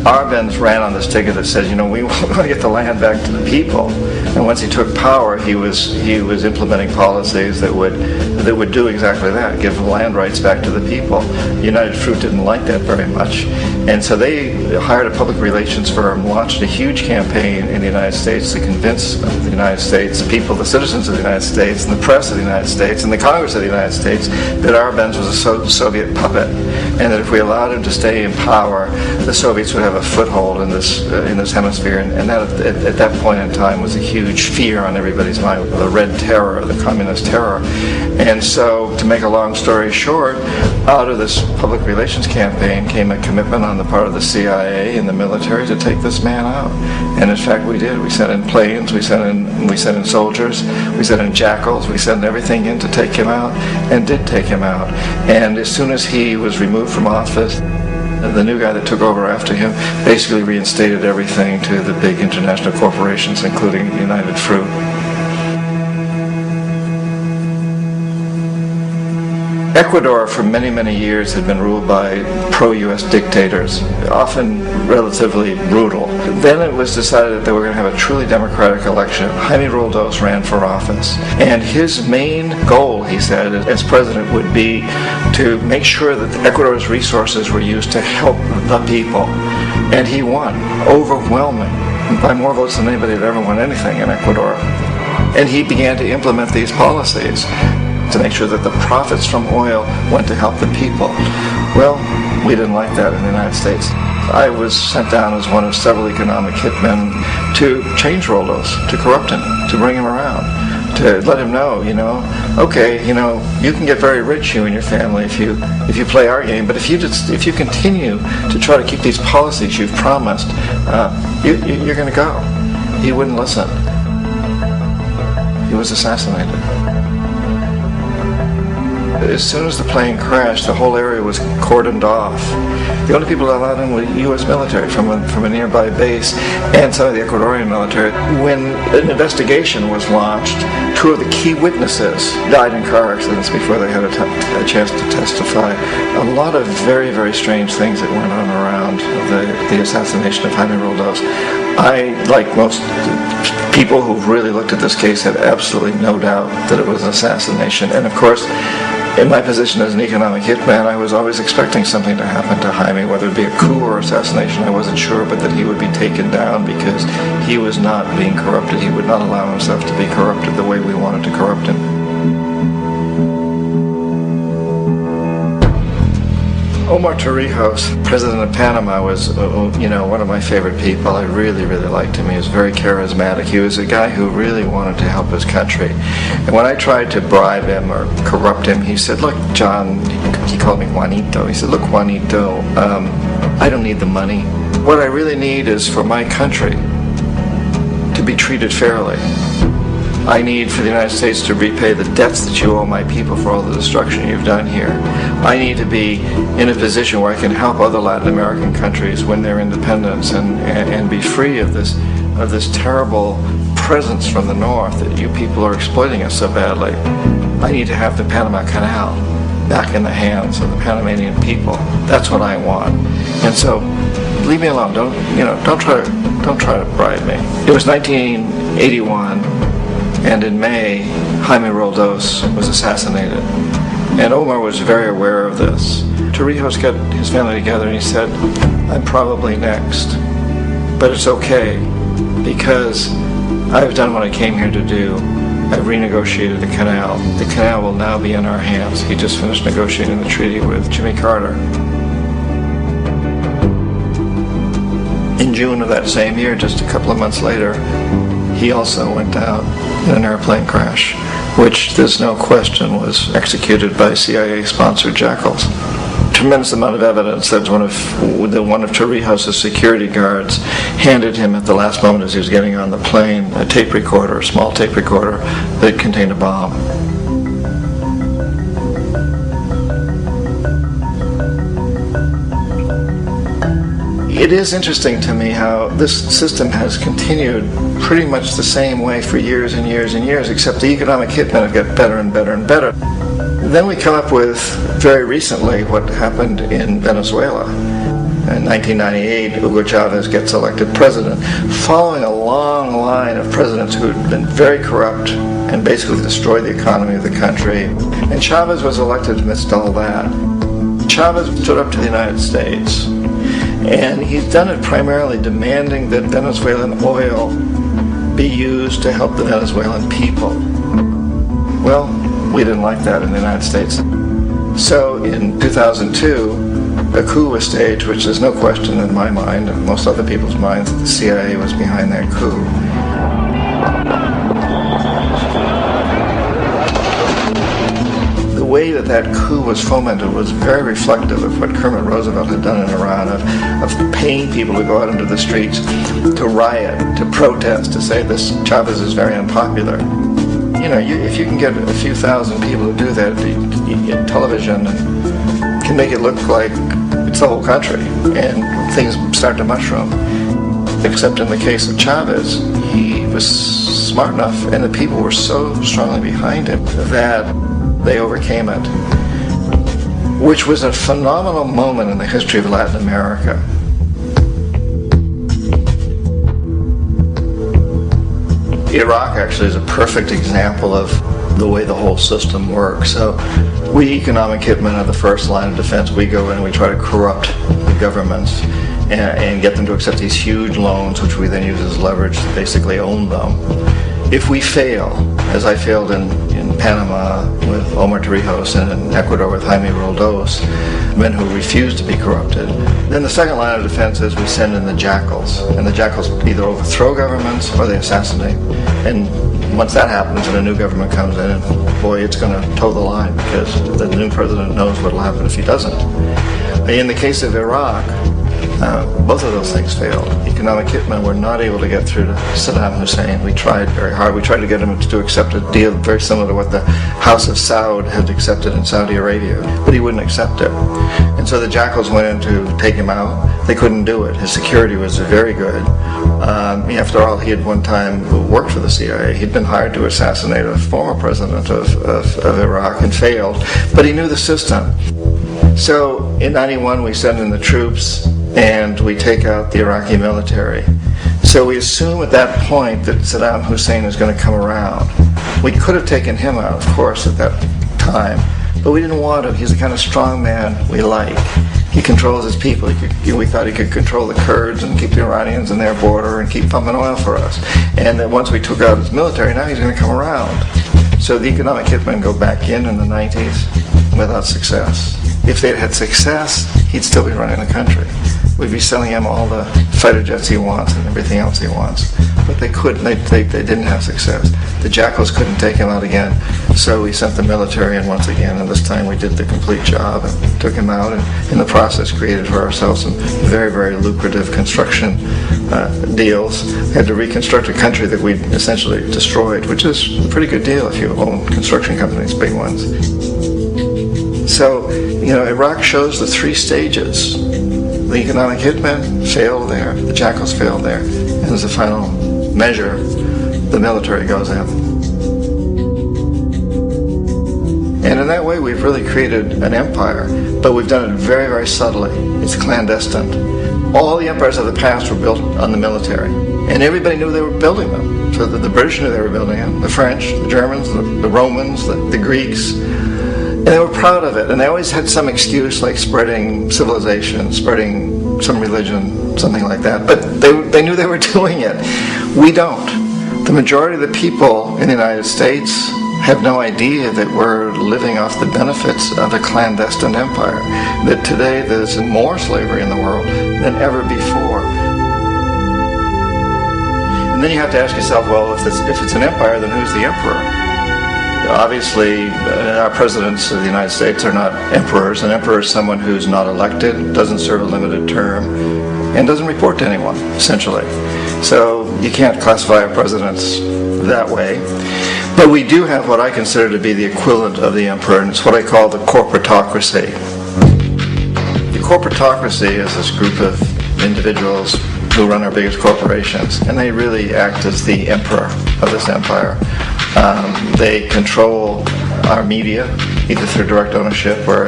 Our Benz ran on this ticket that says, you know, we want to get the land back to the people. And once he took power, he was implementing policies that would do exactly that, give the land rights back to the people. United Fruit didn't like that very much, and so they hired a public relations firm, launched a huge campaign in the United States to convince the United States, the people, the citizens of the United States, and the press of the United States, and the Congress of the United States, that our Benz was a Soviet puppet, and that if we allowed him to stay in power, the Soviets would have a foothold in this hemisphere, and that at that point in time was a huge fear on everybody's mind, the Red Terror, the Communist Terror. And so, to make a long story short, out of this public relations campaign came a commitment on the part of the CIA and the military to take this man out. And in fact, we did. We sent in planes, we sent in soldiers, we sent in jackals, we sent everything in to take him out, and did take him out. And as soon as he was removed from office, the new guy that took over after him basically reinstated everything to the big international corporations, including United Fruit. Ecuador for many, many years had been ruled by pro-U.S. dictators, often relatively brutal. Then it was decided that they were going to have a truly democratic election. Jaime Roldos ran for office, and his main goal, he said, as president would be to make sure that Ecuador's resources were used to help the people. And he won, overwhelming, by more votes than anybody had ever won anything in Ecuador. And he began to implement these policies to make sure that the profits from oil went to help the people. Well, we didn't like that in the United States. I was sent down as one of several economic hitmen to change Roldos, to corrupt him, to bring him around, to let him know, okay, you can get very rich, you and your family, if you play our game, but if you continue to try to keep these policies you've promised, you're going to go. He wouldn't listen. He was assassinated. As soon as the plane crashed, the whole area was cordoned off. The only people allowed in were U.S. military from a nearby base and some of the Ecuadorian military. When an investigation was launched, two of the key witnesses died in car accidents before they had a chance to testify. A lot of very, very strange things that went on around the assassination of Jaime Roldos. I, like most people who've really looked at this case, have absolutely no doubt that it was an assassination. And of course, in my position as an economic hitman, I was always expecting something to happen to Jaime, whether it be a coup or assassination, I wasn't sure, but that he would be taken down because he was not being corrupted. He would not allow himself to be corrupted the way we wanted to corrupt him. Omar Torrijos, president of Panama, was one of my favorite people. I really, really liked him. He was very charismatic. He was a guy who really wanted to help his country. And when I tried to bribe him or corrupt him, he said, look, John, he called me Juanito. He said, look, Juanito, I don't need the money. What I really need is for my country to be treated fairly. I need for the United States to repay the debts that you owe my people for all the destruction you've done here. I need to be in a position where I can help other Latin American countries win their independence and be free of this terrible presence from the north that you people are exploiting us so badly. I need to have the Panama Canal back in the hands of the Panamanian people. That's what I want. And so, leave me alone. Don't try to bribe me. It was 1981. And in May, Jaime Roldos was assassinated. And Omar was very aware of this. Torrijos got his family together and he said, I'm probably next. But it's okay, because I've done what I came here to do. I've renegotiated the canal. The canal will now be in our hands. He just finished negotiating the treaty with Jimmy Carter. In June of that same year, just a couple of months later, he also went down in an airplane crash, which there's no question was executed by CIA-sponsored jackals. Tremendous amount of evidence that one of Torrijos' security guards handed him at the last moment as he was getting on the plane a tape recorder, a small tape recorder that contained a bomb. It is interesting to me how this system has continued pretty much the same way for years and years and years, except the economic hitmen have got better and better and better. Then we come up with, very recently, what happened in Venezuela. In 1998, Hugo Chavez gets elected president, following a long line of presidents who had been very corrupt and basically destroyed the economy of the country. And Chavez was elected amidst all that. Chavez stood up to the United States, and he's done it primarily demanding that Venezuelan oil be used to help the Venezuelan people. Well, we didn't like that in the United States. So in 2002, a coup was staged, which there's no question in my mind and most other people's minds that the CIA was behind that coup. The way that that coup was fomented was very reflective of what Kermit Roosevelt had done in Iran, of paying people to go out into the streets, to riot, to protest, to say this Chavez is very unpopular. You know, if you can get a few thousand people to do that, television can make it look like it's the whole country, and things start to mushroom. Except in the case of Chavez, he was smart enough, and the people were so strongly behind him that they overcame it, which was a phenomenal moment in the history of Latin America. Iraq actually is a perfect example of the way the whole system works. So we economic hitmen are the first line of defense. We go in and we try to corrupt the governments and get them to accept these huge loans, which we then use as leverage to basically own them. If we fail, as I failed in Panama with Omar Torrijos and in Ecuador with Jaime Roldos, men who refuse to be corrupted, then the second line of defense is we send in the jackals. And the jackals either overthrow governments or they assassinate. And once that happens and a new government comes in, and boy, it's going to toe the line because the new president knows what will happen if he doesn't. In the case of Iraq, both of those things failed. Economic hitmen were not able to get through to Saddam Hussein. We tried very hard. We tried to get him to accept a deal very similar to what the House of Saud had accepted in Saudi Arabia, but he wouldn't accept it. And so the jackals went in to take him out. They couldn't do it. His security was very good. After all, he had one time worked for the CIA. He'd been hired to assassinate a former president of Iraq and failed, but he knew the system. So in 91 we send in the troops and we take out the Iraqi military. So we assume at that point that Saddam Hussein is going to come around. We could have taken him out, of course, at that time, but we didn't want him. He's the kind of strong man we like. He controls his people. We thought he could control the Kurds and keep the Iranians in their border and keep pumping oil for us. And then once we took out his military, now he's going to come around. So the economic hitmen go back in the 90s without success. If they'd had success, he'd still be running the country. We'd be selling him all the fighter jets he wants and everything else he wants. But they couldn't. They didn't have success. The jackals couldn't take him out again, so we sent the military in once again, and this time we did the complete job and took him out, and in the process created for ourselves some very, very lucrative construction deals. We had to reconstruct a country that we'd essentially destroyed, which is a pretty good deal if you own construction companies, big ones. So, Iraq shows the three stages. The economic hitmen failed there, the jackals failed there, and as a final measure, the military goes in. And in that way, we've really created an empire, but we've done it very, very subtly. It's clandestine. All the empires of the past were built on the military, and everybody knew they were building them. So the British knew they were building them, the French, the Germans, the Romans, the Greeks. And they were proud of it, and they always had some excuse like spreading civilization, spreading some religion, something like that. But they knew they were doing it. We don't. The majority of the people in the United States have no idea that we're living off the benefits of a clandestine empire. That today there's more slavery in the world than ever before. And then you have to ask yourself, well, if it's an empire, then who's the emperor? Obviously, our presidents of the United States are not emperors. An emperor is someone who's not elected, doesn't serve a limited term, and doesn't report to anyone, essentially. So you can't classify our presidents that way. But we do have what I consider to be the equivalent of the emperor, and it's what I call the corporatocracy. The corporatocracy is this group of individuals who run our biggest corporations, and they really act as the emperor of this empire. They control our media, either through direct ownership or